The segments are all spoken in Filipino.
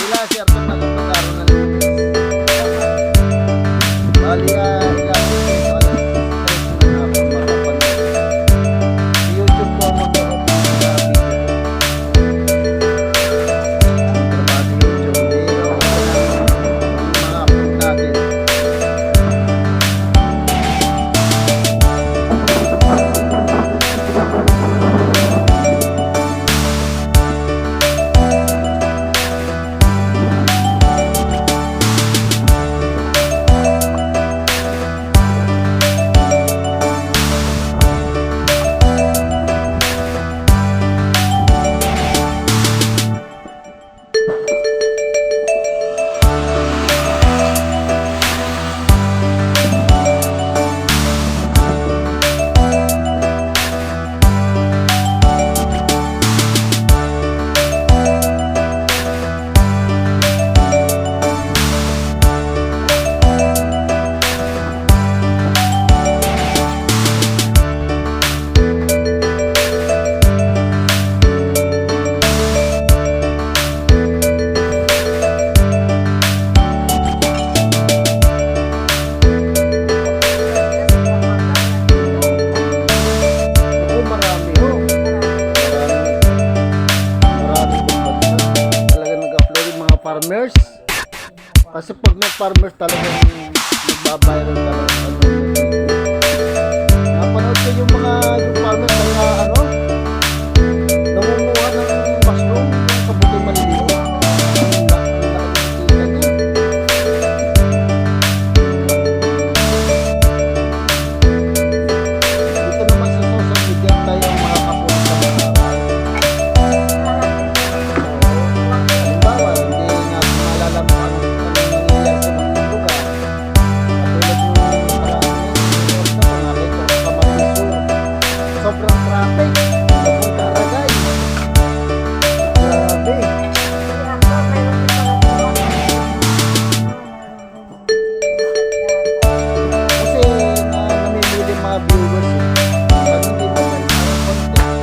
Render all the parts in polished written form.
Sila si Arthur nakapag-aro na Lunes. Bali, ilang minutes wala. Stress na ako makapanood. Sa YouTube po magkaroon ng mga video. Trabaho sa YouTube. Hindi ako mga upload natin. Farmers kasi pag nag-farmers talagang nagbabayran talaga. Napanood ko yung farmers na nangunguha ng mushroom, yung kabuting maliliit. Dito naman sa social media tayo ang makakapunta sa mga sobrang traffic, sobrang karagay. Grabe. Kasi namimili mga viewers pag hindi mo ang content,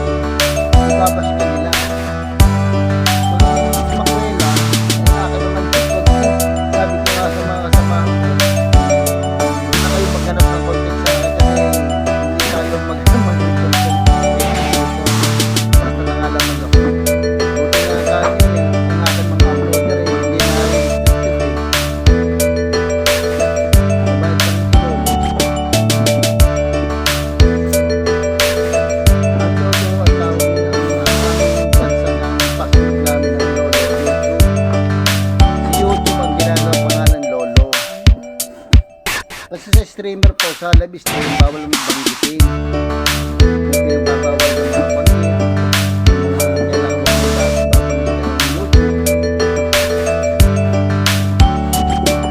ibabash ka nila. Pag mas makwela, akin naman TikTok, sabi ko nga sa mga kasamahan ko, hindi na kayo maghanap ng content sa akin kasi hindi tayo maghanap kasi sa streamer po, sa live stream, bawal magbanggitin. Pinababawal yung mga content. Kailangan mo babanggitin ng YouTube.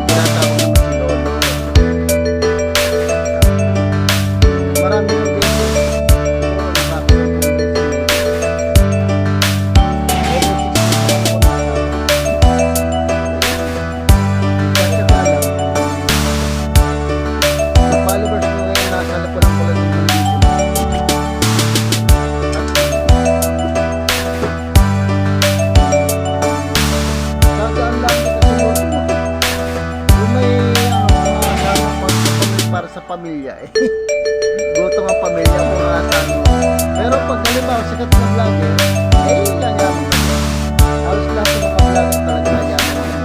Tinatawag naman si Lolo. Marami ng beses. Nakakapag ng beses. Followers ko ngayon nasa lapulang pala ng mga dito. Nagaan lang ito sa boto mo. Kung may para sa pamilya eh. Guto ng pamilya mo asan mo. Pero pag halimbawa sikat na vlogger, yayaman ka niya. Halos lahat ng mga vlogger talaga yayaman ka niya.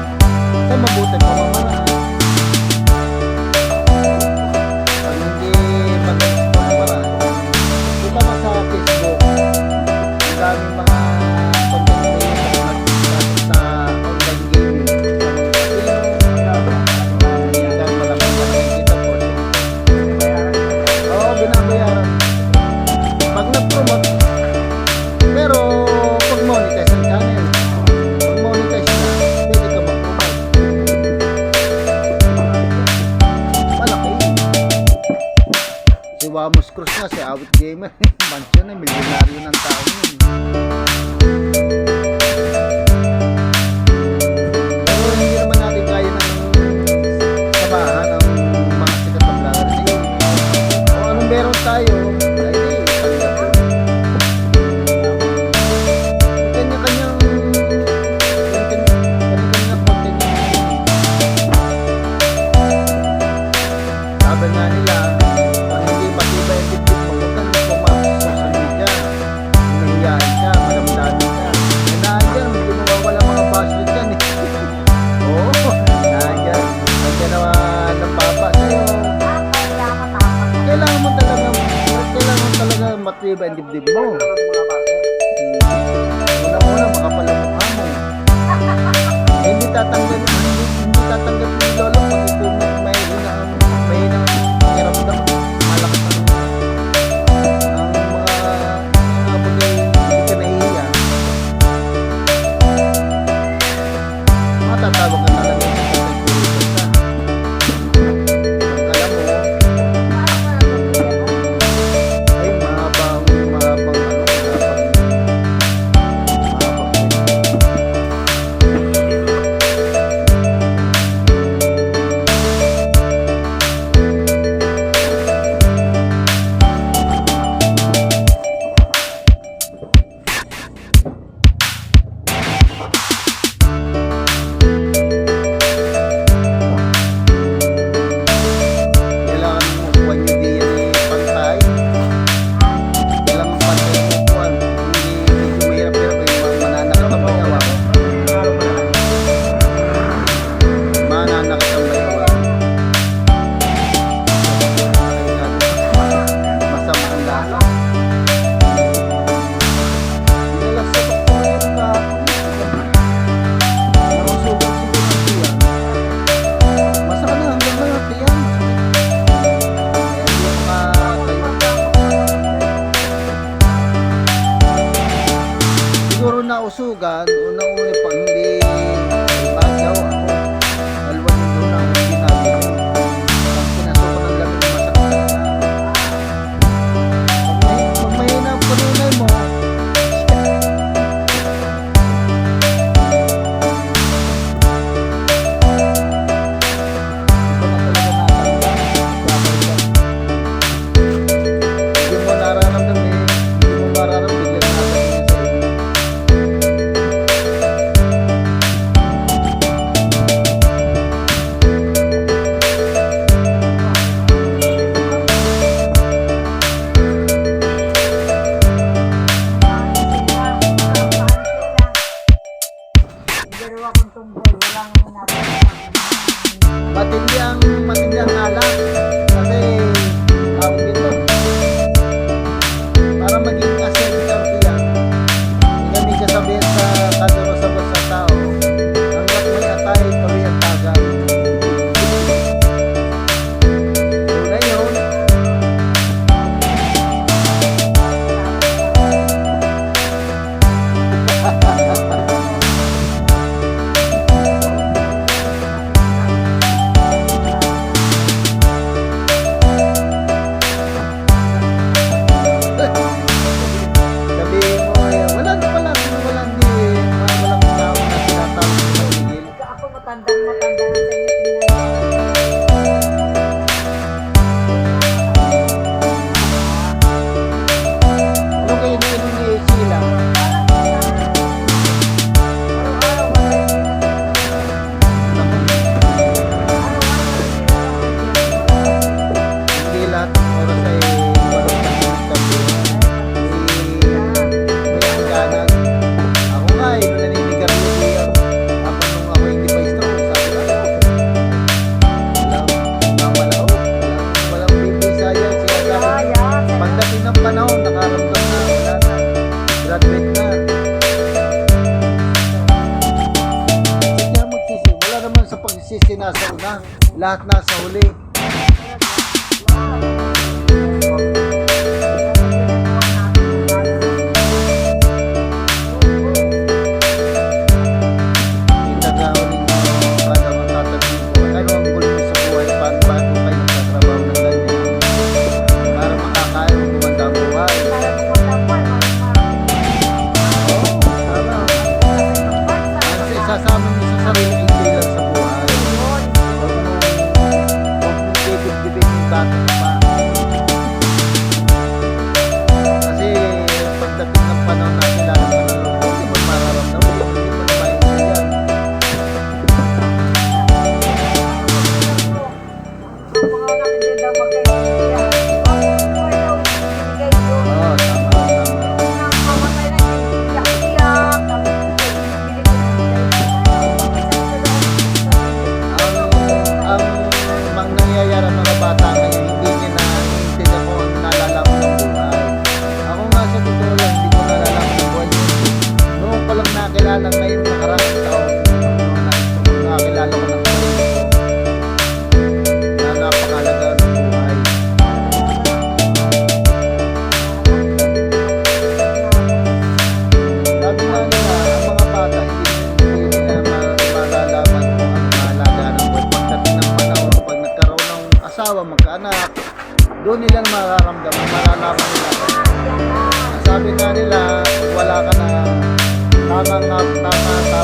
Sa mabuti pamamaraan. Daming mga content creators sa online gaming, sa mga casino, malaking kita po. Oo, binabayaran. Pag nag-promote, pero pag monetize ang channel, pag monetize na, pwede ka mag-promote. Malaki. Si Wamos Cruz na, si Awit Gamer, mansyon na, milyonaryo ng tao yun. Pero hindi naman natin kaya ng samahan ang mga sikat na vlogger. Kung anong meron tayo, ay tanggapin. Kanya-kanyang dibdib mo. Una-una, makapal ang mukha mo. Hindi tatanggal ni lolo pag ito may hinang pakiramdam. Malakas ang mga bagay hindi ka nahihiya. Matatawag ka talaga sa pagkakulutan ka. Pag alam mo, ay mahabang kailangan mo kuha niyo diyan pantay. Kailangan pantay mo kuha. Hindi mahirap-hirap mananakatambay awak. Mananakatambay awak. Masama ang lasa. Dinalas sa doktor ka. Nakusugat siguro ng tiyan. Masaka na hanggang mga tiyan. Siguro nausugan, una-una pag hindi bagyaw ako. Dalawa yung doon ang sinabi ko. Pag pinasukan ng lamig, masakit na. Pag mahina ang panunay mo, ito na talaga natanda. Hindi mo nararamdaman biglang natatingin sa inyo. Matindi ang alak kasi tawag dito para maging acidic ang tiyan. Hindi kami kasabihin sa kadurosabot sa tao hanggat may atay, tuloy ang tagal. So na yun, sabihin mo walang tao na tinatawag sa magigil. Ako matandang sa inyo. Ano kayo iniinom ni Sheila? Hindi lahat ng oras ay walang pagkabuhan. May hangganan. Ako nga nung naninigarilyo diyan, habang nung ako hindi pa stroke, sabi ko, walang bibisaya. Sinasabi, pagdating ng panahon, nakaramdam na, wala na, graduate na. Kaya magsisi, wala naman sa pagsisi nasa una, lahat nasa huli. Itagawin ninyo kada matatabi ko. Ano ang gulo mo sa buhay? Paano ba ito kayo nagtatrabaho ng ganyan? Para makakaya mo gumanda ang buhay. Oo, tama. Kasi isasama mo sa sarili hindi lang sa buhay. Huwag mong dibdibin yung bata ka pa. Kasi pagdating ng panahon natin, lalo sa nalulungkot, hindi mo mararamdaman, hindi mo maintindihan. Oo, tama, tama. nga nila, pag wala ka na tamang